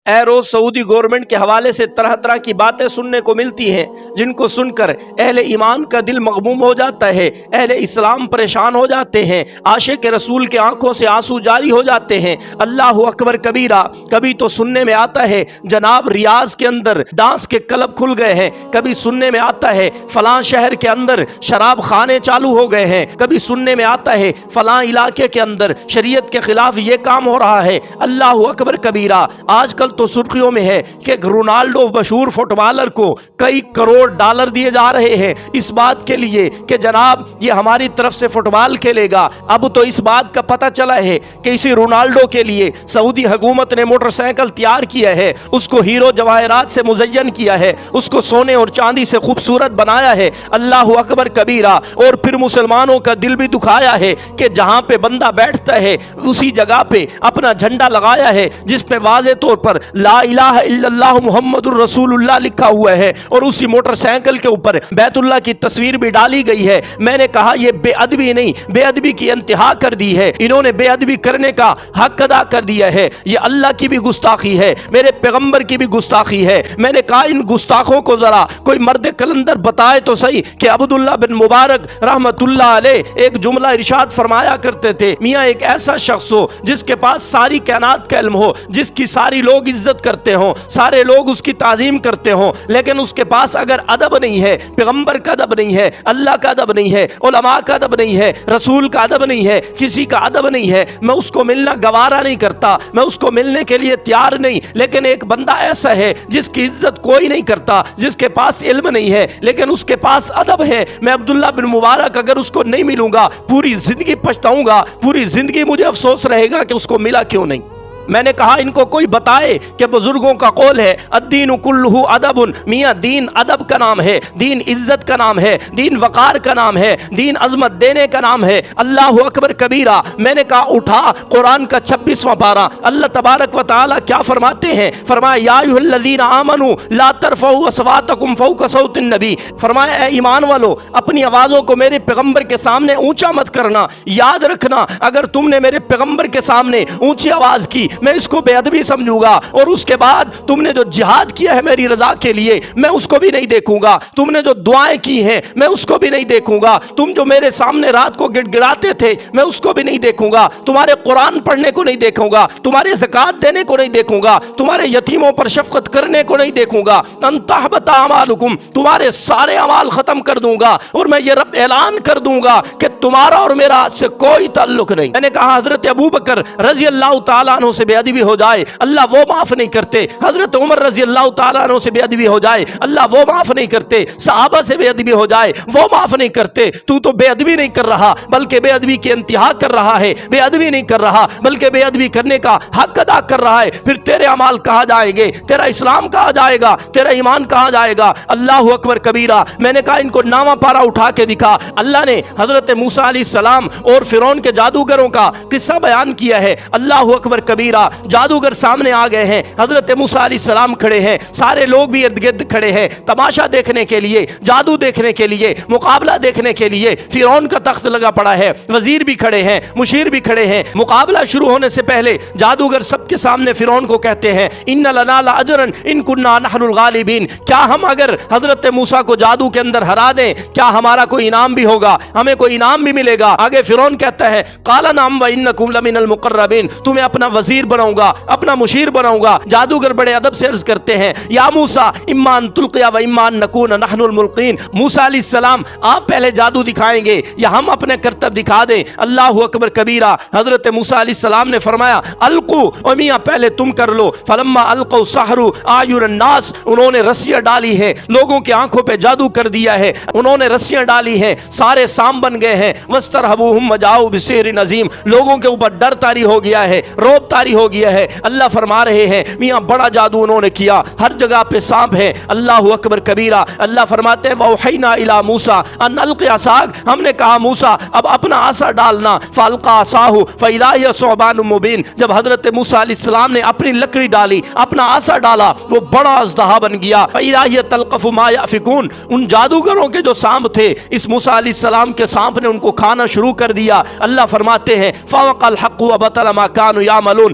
اے روز سعودی government کے حوالے سے طرح طرح کی باتیں سننے کو ملتی ہیں جن کو سن کر اہل ایمان کا دل مغموم ہو جاتا ہے، اہل اسلام پریشان ہو جاتے ہیں، عاشق رسول کے آنکھوں سے آنسو جاری ہو جاتے ہیں۔ اللہ اکبر کبیرہ۔ کبھی تو سننے میں آتا ہے جناب ریاض کے اندر ڈانس کے کلب کھل گئے ہیں، کبھی سننے میں آتا ہے فلاں شہر کے اندر شراب خانے چالو ہو گئے ہیں، کبھی سننے میں آتا ہے فلاں علاقے کے اندر شریعت کے خلاف یہ کام ہو رہا ہے۔ اللہ اکبر کبیرہ۔ آج کل تو سرخیوں میں ہے کہ رونالڈو مشہور فٹ بالر کو کئی کروڑ ڈالر دیے جا رہے ہیں اس بات کے لیے کہ جناب یہ ہماری طرف سے فٹ بال کھیلے گا۔ اب تو اس بات کا پتہ چلا ہے کہ اسی رونالڈو کے لیے سعودی حکومت نے موٹر سائیکل تیار کیا ہے، اس کو ہیرو جواہرات سے مزین کیا ہے، اس کو سونے اور چاندی سے خوبصورت بنایا ہے۔ اللہ اکبر کبیرہ۔ اور پھر مسلمانوں کا دل بھی دکھایا ہے کہ جہاں پہ بندہ بیٹھتا ہے اسی جگہ پہ اپنا جھنڈا لگایا ہے جس پہ واضح طور پر لا الہ الا اللہ محمد الرسول اللہ لکھا ہوا ہے، اور اسی موٹر سائیکل کے اوپر بیت اللہ کی تصویر بھی ڈالی گئی ہے۔ میں نے کہا یہ بے ادبی نہیں، بے ادبی کی انتہا کر دی ہے، انہوں نے بے ادبی کرنے کا حق ادا کر دیا ہے۔ یہ اللہ کی بھی گستاخی ہے، میرے پیغمبر کی بھی گستاخی ہے۔ میں نے کہا ان گستاخوں کو ذرا کوئی مرد کلندر بتائے تو صحیح کہ عبداللہ بن مبارک رحمت اللہ علیہ ایک جملہ ارشاد فرمایا کرتے تھے، میاں ایک ایسا شخص ہو جس کے پاس ساری کائنات کا علم ہو، جس کی ساری لوگ عزت کرتے ہوں، سارے لوگ اس کی تعظیم کرتے ہوں، لیکن اس کے پاس اگر ادب نہیں ہے، پیغمبر کا ادب نہیں ہے، اللہ کا ادب نہیں ہے، علماء کا ادب نہیں ہے، رسول کا ادب نہیں ہے، کسی کا ادب نہیں ہے، میں اس کو ملنا گوارا نہیں کرتا، میں اس کو ملنے کے لیے تیار نہیں۔ لیکن ایک بندہ ایسا ہے جس کی عزت کوئی نہیں کرتا، جس کے پاس علم نہیں ہے لیکن اس کے پاس ادب ہے، میں عبداللہ بن مبارک اگر اس کو نہیں ملوں گا پوری زندگی پچھتاؤں گا، پوری زندگی مجھے افسوس رہے گا کہ اس کو ملا کیوں نہیں۔ میں نے کہا ان کو کوئی بتائے کہ بزرگوں کا قول ہے الدین کلہ ادب، میاں دین ادب کا نام ہے، دین عزت کا نام ہے، دین وقار کا نام ہے، دین عظمت دینے کا نام ہے۔ اللہ اکبر کبیرہ۔ میں نے کہا اٹھا قرآن کا 26واں پارہ، اللہ تبارک و تعالی کیا فرماتے ہیں؟ فرمایا یا ایھا الذین آمنوا لا ترفعوا اصواتکم فوق صوت النبی، فرمایا اے ایمان والو اپنی آوازوں کو میرے پیغمبر کے سامنے اونچا مت کرنا۔ یاد رکھنا اگر تم نے میرے پیغمبر کے سامنے اونچی آواز کی میں اس کو بے ادبی سمجھوں گا، اور اس کے بعد تم نے جو جہاد کیا ہے میری رضا کے لیے میں اس کو بھی نہیں دیکھوں گا، تم نے جو دعائیں کی ہیں میں اس کو بھی نہیں دیکھوں گا، تم جو میرے سامنے رات کو گڑ گڑاتے تھے میں اس کو بھی نہیں دیکھوں گا، تمہارے قرآن پڑھنے کو نہیں دیکھوں گا، تمہارے زکوٰۃ دینے کو نہیں دیکھوں گا، تمہارے یتیموں پر شفقت کرنے کو نہیں دیکھوں گا، ان تحبط اعمالکم، تمہارے سارے اعمال ختم کر دوں گا، اور میں یہ رب اعلان کر دوں گا کہ تمہارا اور میرا آج سے کوئی تعلق نہیں۔ میں نے کہا حضرت ابوبکر رضی اللہ تعالیٰ عنہ سے بے ادبی ہو جائے اللہ وہ معاف نہیں کرتے، حضرت عمر رضی اللہ تعالیٰ عنہ سے بے ادبی ہو جائے اللہ وہ معاف نہیں کرتے، صحابہ سے بے ادبی ہو جائے وہ معاف نہیں کرتے۔ تو بے ادبی نہیں کر رہا بلکہ بے ادبی کی انتہا کر رہا ہے، بے ادبی نہیں کر رہا بلکہ بے ادبی کرنے کا حق ادا کر رہا ہے۔ پھر تیرے اعمال کہاں جائیں گے؟ تیرا اسلام کہاں جائے گا؟ تیرا ایمان کہاں جائے گا؟ اللہ اکبر کبیرہ۔ میں نے کہا ان کو نامہ پارہ اٹھا کے دکھا۔ اللہ نے حضرت موسیٰ علیہ السلام اور فرعون کے جادوگروں کا قصہ بیان کیا ہے۔ اللہ اکبر کبیرہ۔ جادوگر سامنے آ گئے ہیں، حضرت موسیٰ علیہ السلام کھڑے ہیں، سارے لوگ بھی ارد گرد کھڑے ہیں تماشا دیکھنے کے لیے، جادو دیکھنے کے لیے، مقابلہ دیکھنے کے لیے۔ فرعون کا تخت لگا پڑا ہے، وزیر بھی کھڑے ہیں، مشیر بھی کھڑے ہیں۔ مقابلہ شروع ہونے سے پہلے جادوگر سب کے سامنے فرعون کو کہتے ہیں ان لنا لاجرا ان کنا نحن الغالبین، کیا ہم اگر حضرت موسیٰ کو جادو کے اندر ہرا دیں کیا ہمارا کوئی انعام بھی ہوگا، ہمیں کوئی انعام بھی ملے گا؟ آگے فرعون کہتا ہے قال نعم وانکم لمن المقربین، تمہیں اپنا وزیر بناؤں گا، اپنا مشیر بناؤں گا۔ جادوگر بڑے ادب سے عرض کرتے ہیں یا موسیٰ اما ان تلقی و اما ان نکون نحن الملقین، موسیٰ علیہ السلام آپ پہلے جادو دکھائیں گے یا ہم اپنے کرتب دکھا دیں؟ اللہ اکبر کبیرہ۔ حضرت موسیٰ علیہ السلام نے فرمایا القو، او میاں پہلے تم کر لو۔ فلما القوا سحروا اعین الناس، انہوں نے رسیاں ڈالی ہیں، لوگوں کی آنکھوں پہ جادو کر دیا ہے، انہوں نے رسیاں ڈالی ہیں، سارے سام بن گئے ہیں۔ واسترهبوهم وجاءوا بسحر عظیم، لوگوں کے اوپر ڈر طاری ہو گیا ہے، روب طاری ہو گیا ہے۔ اللہ فرما رہے ہیں میاں بڑا جادو انہوں نے کیا، ہر جگہ پہ سانپ ہے۔ اللہ اکبر کبیرہ۔ اللہ فرماتے ہیں وَأَوْحَيْنَا إِلَى مُوسَىٰ أَنْ أَلْقِ عَصَاكَ، ہم نے کہا موسیٰ اب اپنا عصا ڈالنا۔ فَأَلْقَىٰ عَصَاهُ فَإِذَا هِيَ ثُعْبَانٌ مُّبِينٌ، جب حضرت موسیٰ علیہ السلام نے اپنی لکڑی ڈالی، اپنا عصا ڈالا، وہ بڑا اژدہا بن گیا۔ فَإِذَا هِيَ تَلْقَفُ مَا يَأْفِكُونَ، ان جادوگروں کے جو سانپ تھے اس موسیٰ علیہ السلام کے سانپ نے ان کو کھانا شروع کر دیا۔ اللہ فرماتے ہیں فَوَقَعَ الْحَقُّ وَبَطَلَ مَا كَانُوا يَعْمَلُونَ،